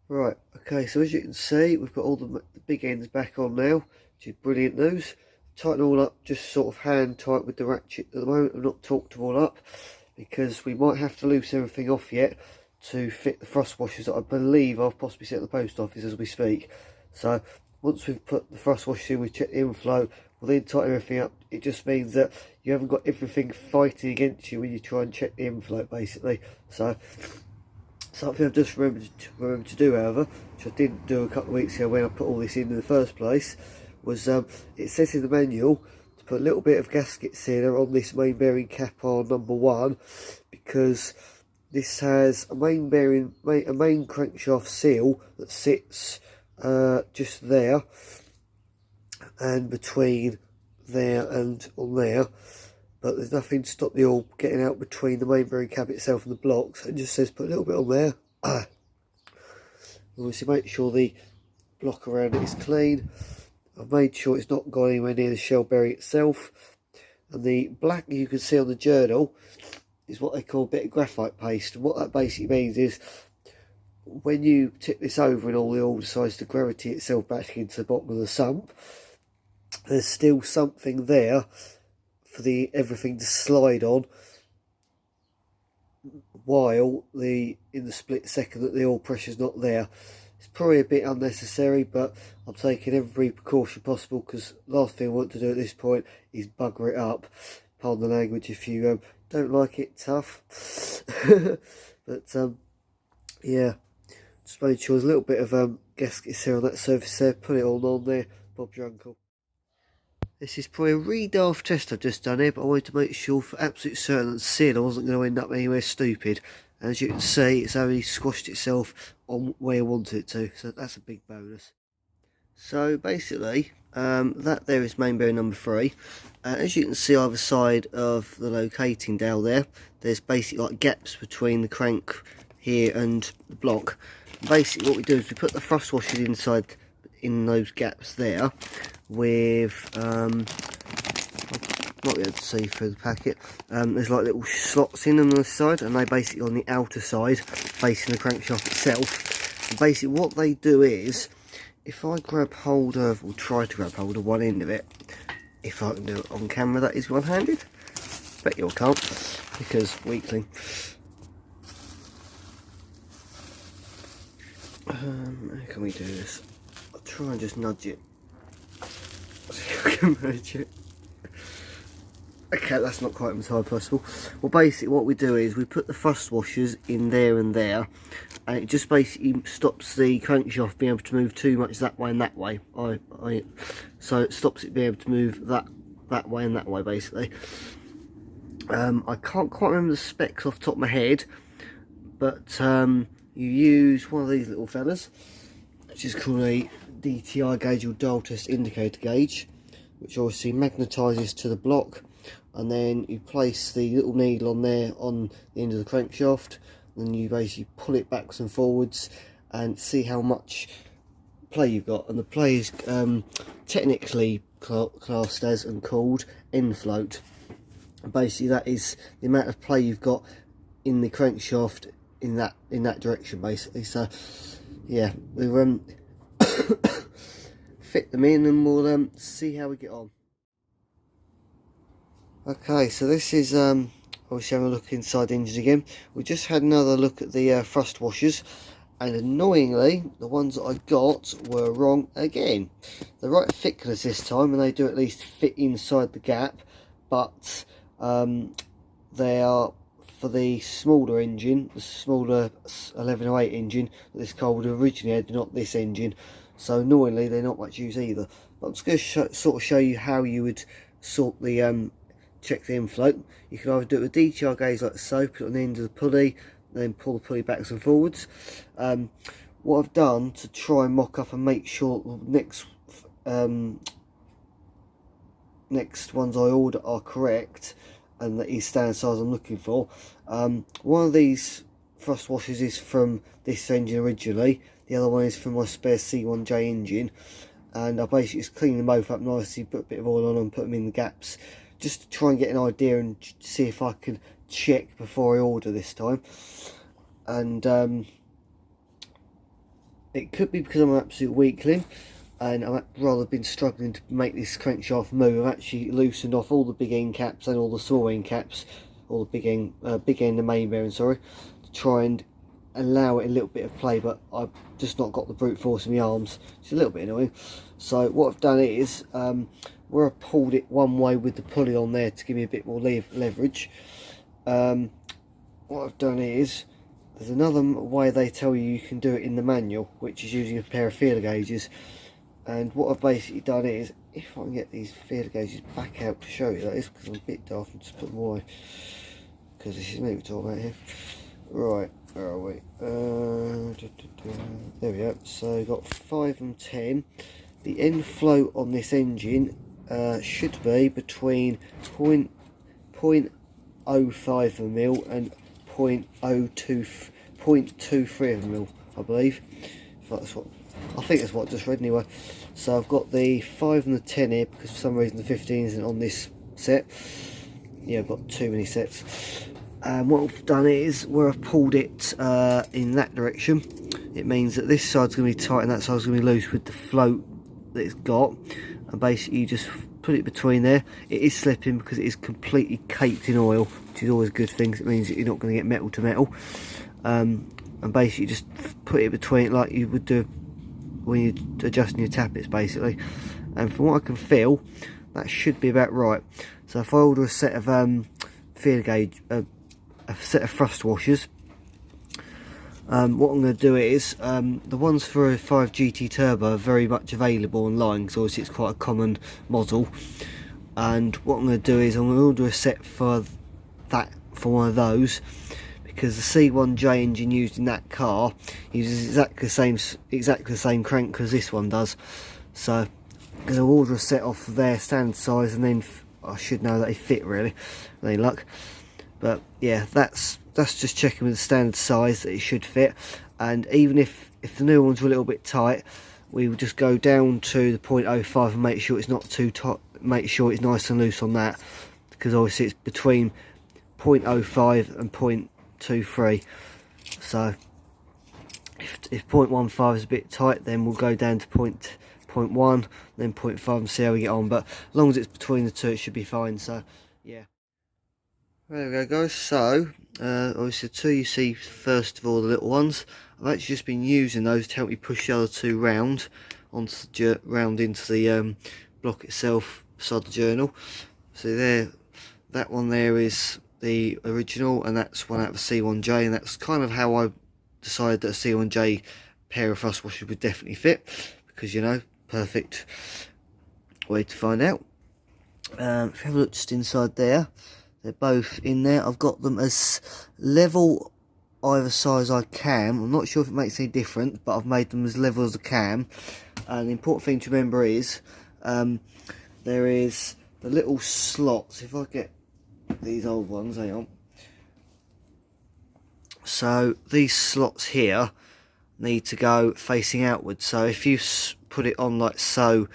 Right, okay, so as you can see, we've got all the big ends back on now, which is brilliant news. Tighten all up, just sort of hand tight with the ratchet at the moment. I've not torqued them all up because we might have to loosen everything off yet to fit the frost washers that I believe I've possibly set at the post office as we speak. So once we've put the frost washers in, we check the inflow, we'll then tighten everything up. It just means that you haven't got everything fighting against you when you try and check the inflow, basically. So something I've just remembered to do, however, which I didn't do a couple of weeks ago when I put all this in the first place, was it says in the manual to put a little bit of gasket sealer on this main bearing cap on number 1, because this has a main crankshaft seal that sits just there and between there and on there, but there's nothing to stop the oil getting out between the main bearing cap itself and the blocks. It just says put a little bit on there. Obviously make sure the block around it is clean. I've made sure it's not gone anywhere near the shell bearing itself. And the black you can see on the journal is what they call a bit of graphite paste. And what that basically means is when you tip this over and all the oil decides to gravity itself back into the bottom of the sump, there's still something there for everything to slide on, while in the split second that the oil pressure's not there. It's probably a bit unnecessary, but I'm taking every precaution possible, because last thing I want to do at this point is bugger it up. Pardon the language if you don't like it tough. But yeah, just made sure there's a little bit of gasket seal on that surface there. Put it all on there. Bob's your uncle. This is probably a really daft test I've just done here, but I wanted to make sure for absolute certain that the sealer wasn't going to end up anywhere stupid. And as you can see, it's only squashed itself on where I wanted it to, so that's a big bonus. So basically, that there is main bearing number 3. As you can see either side of the locating dowel there, there's basically like gaps between the crank here and the block. Basically what we do is we put the thrust washers inside in those gaps there with might be able to see through the packet, there's like little slots in them on the side, and they basically on the outer side facing the crankshaft itself. And basically what they do is, if I grab hold of, or try to grab hold of one end of it, if I can do it on camera, that is one-handed, bet you I can't because weakling. How can we do this? I'll try and just nudge it. See if I can manage it. Okay, that's not quite as high possible. Well, basically what we do is we put the thrust washers in there and there, and it just basically stops the crankshaft being able to move too much that way and that way. So it stops it being able to move that way and that way, basically. I can't quite remember the specs off the top of my head, but you use one of these little fellas, which is called a DTI gauge, or dial test indicator gauge, which obviously magnetises to the block, and then you place the little needle on there on the end of the crankshaft, and then you basically pull it backwards and forwards and see how much play you've got. And the play is technically classed as and called end float. Basically that is the amount of play you've got in the crankshaft in that direction, basically. So yeah, we'll fit them in and we'll see how we get on. Okay, so this is obviously having a look inside the engine again. We just had another look at the thrust washers, and annoyingly the ones that I got were wrong again. They're right thickness this time, and they do at least fit inside the gap, but they are for the smaller engine, the smaller 1108 engine that this car would have originally had, not this engine. So annoyingly they're not much use either. But I'm just going to sort of show you how you would sort the check the inflow. You can either do it with a DTR gauge like so, put it on the end of the pulley, then pull the pulley backwards and forwards. What I've done to try and mock up and make sure the next ones I order are correct and that is standard size I'm looking for. One of these thrust washers is from this engine originally, the other one is from my spare C1J engine, and I basically just clean them both up nicely, put a bit of oil on them and put them in the gaps, just to try and get an idea and see if I can check before I order this time. And it could be because I'm an absolute weakling and I've rather been struggling to make this crankshaft move. I've actually loosened off all the big end caps and all the small end caps, all the big end and main bearing, sorry, to try and allow it a little bit of play, but I've just not got the brute force in my arms. It's a little bit annoying. So what I've done is, where I pulled it one way with the pulley on there to give me a bit more leverage, what I've done is, there's another way they tell you can do it in the manual, which is using a pair of feeler gauges. And what I've basically done is, if I can get these feeler gauges back out to show you that is, because I'm a bit daft and just put them away, because this is me we're talking about here. Right, where are we? There we go. So we've got 5 and 10. The end float on this engine should be between 0.05 of a mil and 0.23 of a mil, I believe. That's what I think. That's what I just read anyway. So I've got the 5 and the 10 here because for some reason the 15 isn't on this set. Yeah, I've got too many sets. And what I've done is, where I've pulled it in that direction, it means that this side's going to be tight and that side's going to be loose with the float that it's got. And basically you just put it between there. It is slipping because it is completely caked in oil, which is always a good thing. It means that you're not going to get metal to metal. And basically just put it between, like you would do when you're adjusting your tappets, basically. And from what I can feel, that should be about right. So if I order a set of feeler gauge, a set of thrust washers, what I'm going to do is, the ones for a 5 GT Turbo are very much available online, because obviously it's quite a common model. And what I'm going to do is, I'm going to order a set for that, for one of those, because the C1J engine used in that car uses exactly the same crank as this one does. So I'm going to order a set off their standard size, and then I should know that they fit, really, with any luck. But yeah, that's just checking with the standard size that it should fit. And even if the new ones were a little bit tight, we will just go down to the 0.05 and make sure it's not too tight, make sure it's nice and loose on that, because obviously it's between 0.05 and 0.23. So if 0.15 is a bit tight, then we'll go down to 0.1, then 0.5 and see how we get on. But as long as it's between the two, it should be fine. So yeah. There we go, guys. So obviously the two you see first of all, the little ones, I've actually just been using those to help me push the other two round into the block itself beside the journal. So there, that one there is the original, and that's one out of a C1J, and that's kind of how I decided that a C1J pair of thrust washers would definitely fit, because, you know, perfect way to find out. If you have a look just inside there, they're both in there. I've got them as level either side as I can. I'm not sure if it makes any difference, but I've made them as level as I can. And the important thing to remember is there is the little slots. If I get these old ones, hang on. So these slots here need to go facing outwards. So if you put it on like so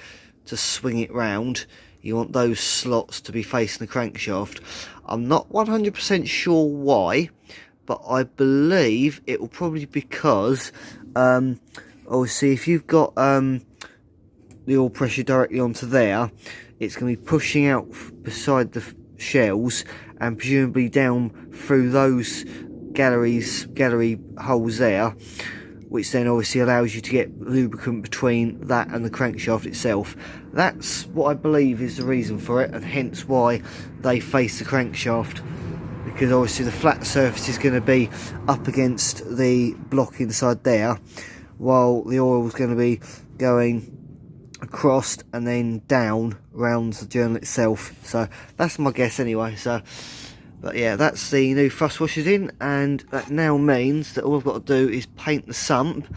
to swing it round, you want those slots to be facing the crankshaft. I'm not 100% sure why, but I believe it will probably because obviously if you've got the oil pressure directly onto there, it's going to be pushing out beside the shells and presumably down through those gallery holes there, which then obviously allows you to get lubricant between that and the crankshaft itself. That's what I believe is the reason for it, and hence why they face the crankshaft, because obviously the flat surface is going to be up against the block inside there, while the oil is going to be going across and then down around the journal itself. So that's my guess anyway. So, but yeah, that's the new thrust washers in, and that now means that all I've got to do is paint the sump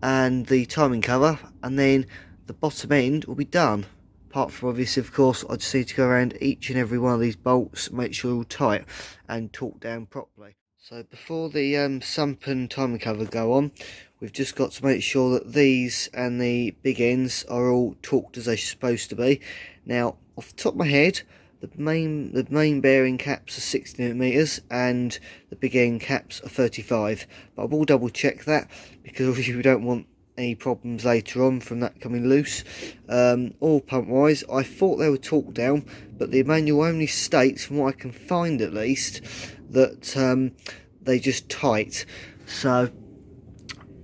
and the timing cover, and then the bottom end will be done. Apart from obviously, of course, I just need to go around each and every one of these bolts, make sure they're all tight and torque down properly. So before the sump and timing cover go on, we've just got to make sure that these and the big ends are all torqued as they're supposed to be. Now, off the top of my head, the main bearing caps are 60mm and the big end caps are 35. But I will double check that, because obviously we don't want any problems later on from that coming loose. Oil pump wise, I thought they were torque down, but the manual only states, from what I can find at least, that they just tight. So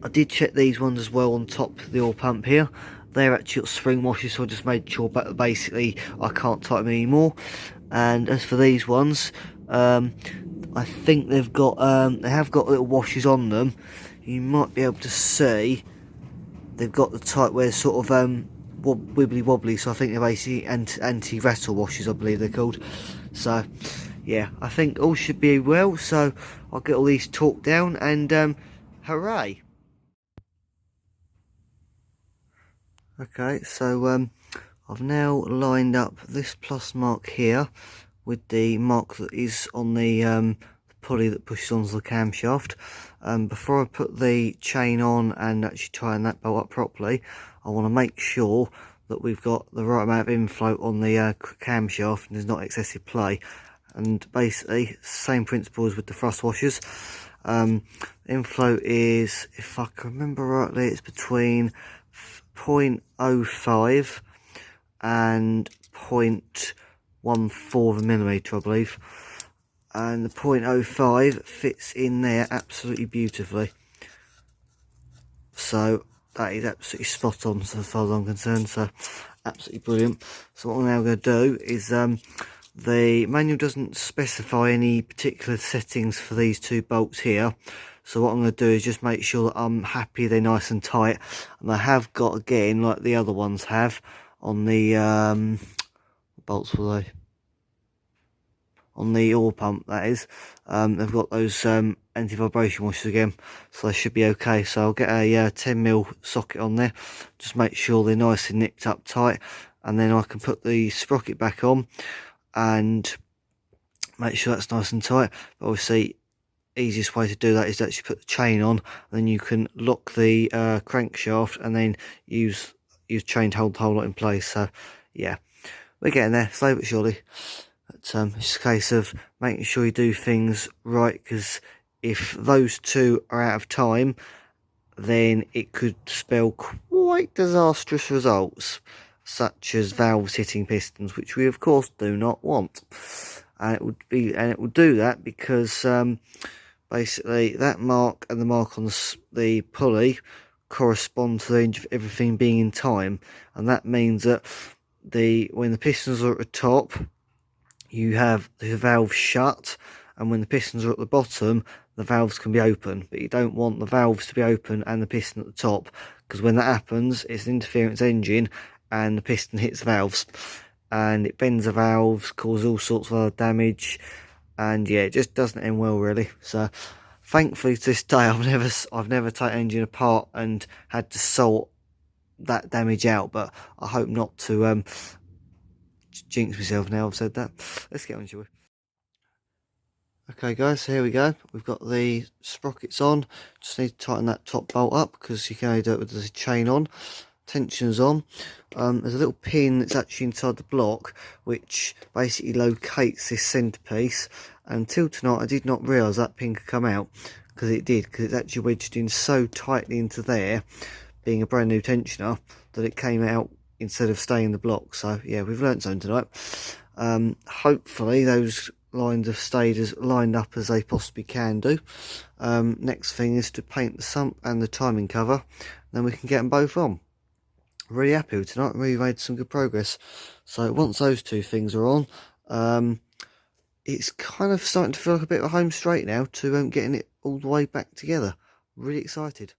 I did check these ones as well on top of the oil pump here. They're actually got spring washers, so I just made sure that basically I can't tighten them anymore. And as for these ones, I think they've got they have got little washers on them. You might be able to see they've got the type where it's sort of wibbly wobbly, so I think they're basically anti-rattle washers, I believe they're called. So yeah, I think all should be well, so I'll get all these torqued down and hooray. Okay, so I've now lined up this plus mark here with the mark that is on the pulley that pushes onto the camshaft. Before I put the chain on and actually tighten that bolt up properly, I want to make sure that we've got the right amount of inflow on the camshaft and there's not excessive play. And basically, same principle as with the thrust washers. Inflow is, if I can remember rightly, it's between 0.05 and 0.14 of a millimetre, I believe. And the 0.05 fits in there absolutely beautifully. So that is absolutely spot on, so as far as I'm concerned. So absolutely brilliant. So what I'm now going to do is the manual doesn't specify any particular settings for these two bolts here. So what I'm going to do is just make sure that I'm happy they're nice and tight. And I have got, again, like the other ones have, on the bolts were they? On the oil pump, that is. They've got those anti-vibration washers again, so they should be okay. So I'll get a 10mm socket on there, just make sure they're nice and nicked up tight, and then I can put the sprocket back on and make sure that's nice and tight. But obviously, easiest way to do that is to actually put the chain on, then you can lock the crankshaft and then use chain to hold the whole lot in place. So yeah, we're getting there slowly but surely. But it's just a case of making sure you do things right, because if those two are out of time, then it could spell quite disastrous results, such as valves hitting pistons, which we of course do not want. And it will do that because basically that mark and the mark on the pulley correspond to everything being in time, and that means that when the pistons are at the top, you have the valve shut, and when the pistons are at the bottom, the valves can be open. But you don't want the valves to be open and the piston at the top, because when that happens, it's an interference engine and the piston hits the valves and it bends the valves, causes all sorts of other damage, and yeah, it just doesn't end well really. So thankfully to this day, I've never taken engine apart and had to sort that damage out, but I hope not to jinx myself now I've said that. Let's get on to it. Okay guys, so here we go. We've got the sprockets on. Just need to tighten that top bolt up because you can only do it with the chain on. Tension's on. There's a little pin that's actually inside the block which basically locates this centerpiece. Until tonight I did not realise that pin could come out, because it did, because it's actually wedged in so tightly into there, being a brand new tensioner, that it came out instead of staying in the block. So yeah, we've learnt something tonight. Hopefully those lines have stayed as lined up as they possibly can do. Next thing is to paint the sump and the timing cover, then we can get them both on. Really happy with tonight, really made some good progress. So once those two things are on, it's kind of starting to feel like a bit of a home straight now to getting it all the way back together. Really excited.